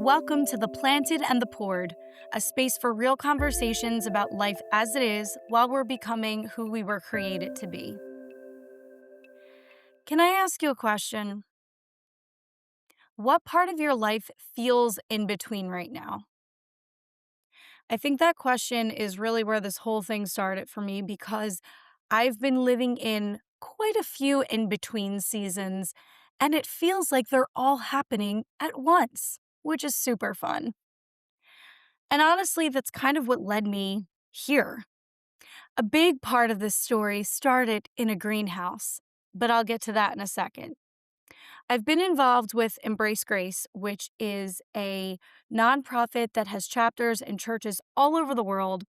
Welcome to The Planted and the Poured, a space for real conversations about life as it is while we're becoming who we were created to be. Can I ask you a question? What part of your life feels in between right now? I think that question is really where this whole thing started for me because I've been living in quite a few in between seasons, and it feels like they're all happening at once, which is super fun. And honestly, that's kind of what led me here. A big part of this story started in a greenhouse, but I'll get to that in a second. I've been involved with Embrace Grace, which is a nonprofit that has chapters in churches all over the world.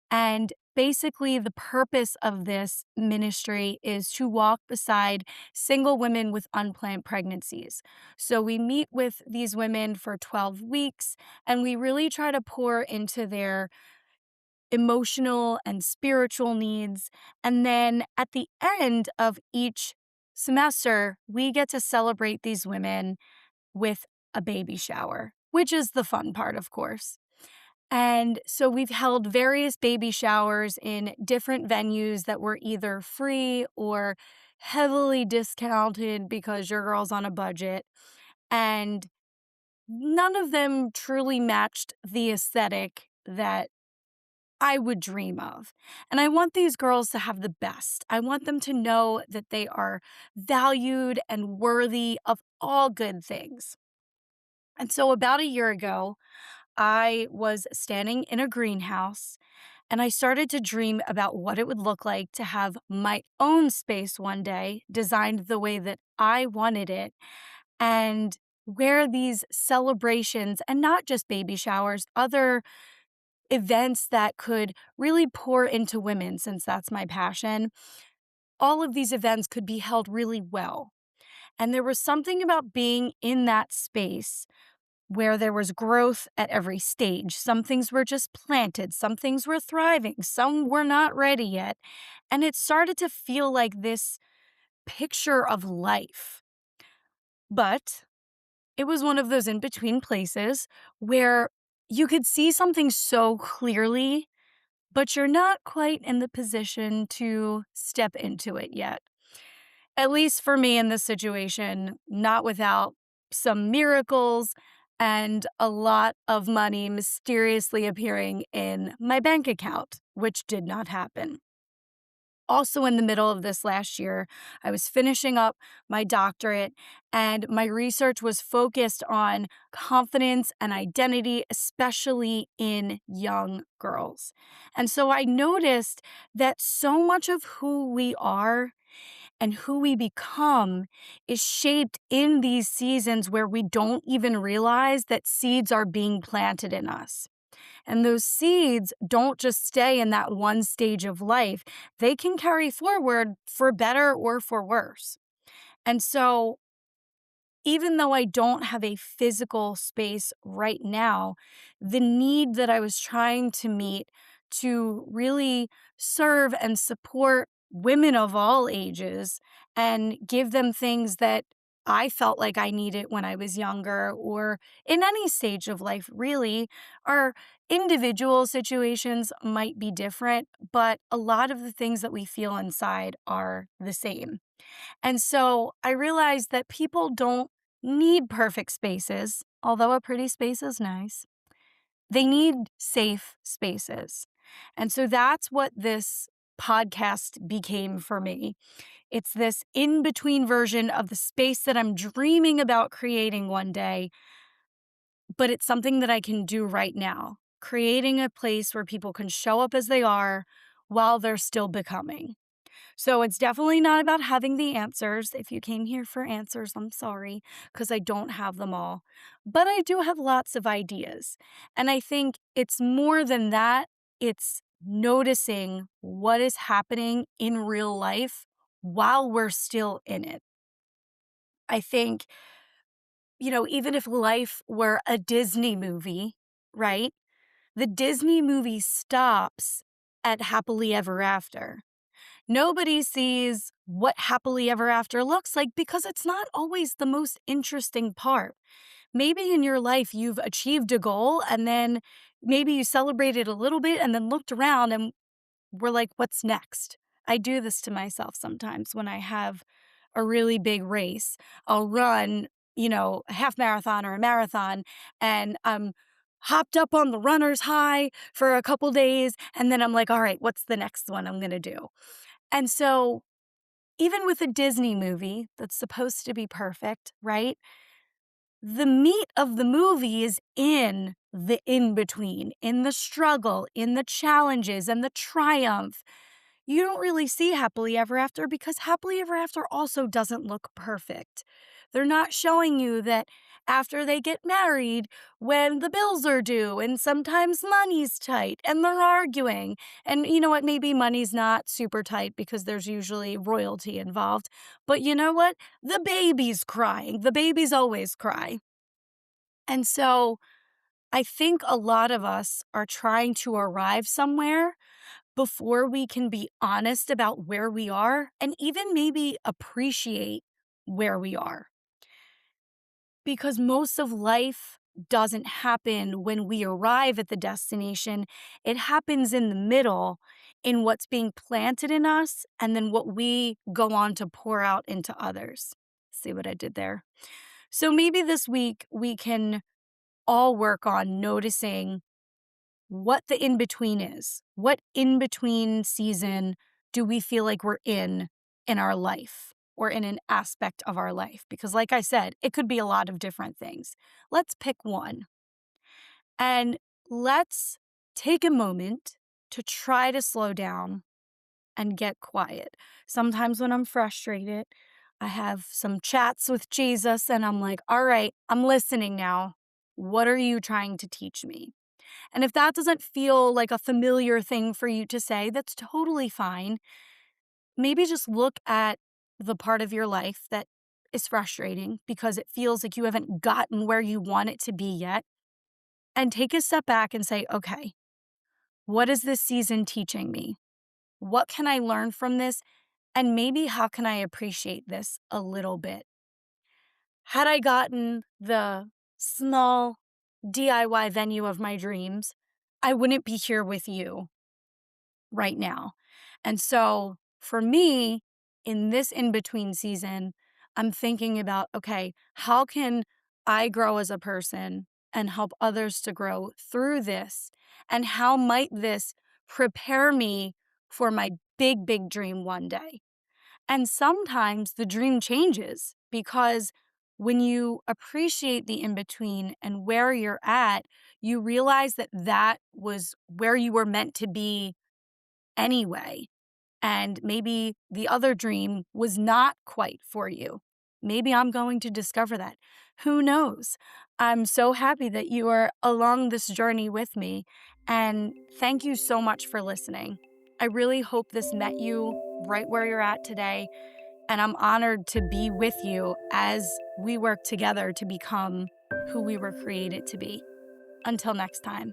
And basically, the purpose of this ministry is to walk beside single women with unplanned pregnancies. So we meet with these women for 12 weeks, and we really try to pour into their emotional and spiritual needs. And then at the end of each semester, we get to celebrate these women with a baby shower, which is the fun part, of course. And so we've held various baby showers in different venues that were either free or heavily discounted because your girl's on a budget. And none of them truly matched the aesthetic that I would dream of. And I want these girls to have the best. I want them to know that they are valued and worthy of all good things. And so about a year ago, I was standing in a greenhouse and I started to dream about what it would look like to have my own space one day, designed the way that I wanted it, and where these celebrations, and not just baby showers, other events that could really pour into women, since that's my passion, all of these events could be held really well. And there was something about being in that space where there was growth at every stage. Some things were just planted, some things were thriving, some were not ready yet. And it started to feel like this picture of life. But it was one of those in between places where you could see something so clearly, but you're not quite in the position to step into it yet. At least for me in this situation, not without some miracles and a lot of money mysteriously appearing in my bank account, which did not happen. Also, in the middle of this last year, I was finishing up my doctorate, and my research was focused on confidence and identity, especially in young girls. And so I noticed that so much of who we are and who we become is shaped in these seasons where we don't even realize that seeds are being planted in us. And those seeds don't just stay in that one stage of life. They can carry forward for better or for worse. And so, even though I don't have a physical space right now, the need that I was trying to meet to really serve and support women of all ages and give them things that I felt like I needed when I was younger or in any stage of life, really. Our individual situations might be different, but a lot of the things that we feel inside are the same. And so I realized that people don't need perfect spaces, although a pretty space is nice. They need safe spaces. And so that's what this podcast became for me. It's this in between version of the space that I'm dreaming about creating one day, but it's something that I can do right now, creating a place where people can show up as they are while they're still becoming. So it's definitely not about having the answers. If you came here for answers, I'm sorry, because I don't have them all. But I do have lots of ideas. And I think it's more than that. It's noticing what is happening in real life while we're still in it. I think, even if life were a Disney movie, right? The Disney movie stops at happily ever after. Nobody sees what happily ever after looks like because it's not always the most interesting part. maybe in your life you've achieved a goal and then maybe you celebrated a little bit and then looked around and we're like, what's next? I do this to myself sometimes when I have a really big race. I'll run, a half marathon or a marathon, and I'm hopped up on the runner's high for a couple days. And then I'm like, all right, what's the next one I'm going to do? And so, even with a Disney movie that's supposed to be perfect, right? The meat of the movie is in the in between, in the struggle, in the challenges and the triumph. You don't really see happily ever after because happily ever after also doesn't look perfect. They're not showing you that after they get married, when the bills are due and sometimes money's tight and they're arguing. And you know what? Maybe money's not super tight because there's usually royalty involved. But you know what? The baby's crying. The babies always cry. And so I think a lot of us are trying to arrive somewhere before we can be honest about where we are and even maybe appreciate where we are. Because most of life doesn't happen when we arrive at the destination, it happens in the middle in what's being planted in us and then what we go on to pour out into others. See what I did there? So maybe this week we can all work on noticing what the in between is. What in between season do we feel like we're in our life or in an aspect of our life? Because, like I said, it could be a lot of different things. Let's pick one and let's take a moment to try to slow down and get quiet. Sometimes when I'm frustrated, I have some chats with Jesus and I'm like, all right, I'm listening now. What are you trying to teach me? And if that doesn't feel like a familiar thing for you to say, that's totally fine. Maybe just look at the part of your life that is frustrating because it feels like you haven't gotten where you want it to be yet. And take a step back and say, okay, what is this season teaching me? What can I learn from this? And maybe how can I appreciate this a little bit? Had I gotten the small DIY venue of my dreams, I wouldn't be here with you right now. And so for me, in this in between season, I'm thinking about, okay, how can I grow as a person and help others to grow through this? And how might this prepare me for my big, big dream one day? And sometimes the dream changes because when you appreciate the in between and where you're at, you realize that that was where you were meant to be anyway. And maybe the other dream was not quite for you. Maybe I'm going to discover that. Who knows? I'm so happy that you are along this journey with me. And thank you so much for listening. I really hope this met you right where you're at today. And I'm honored to be with you as we work together to become who we were created to be. Until next time.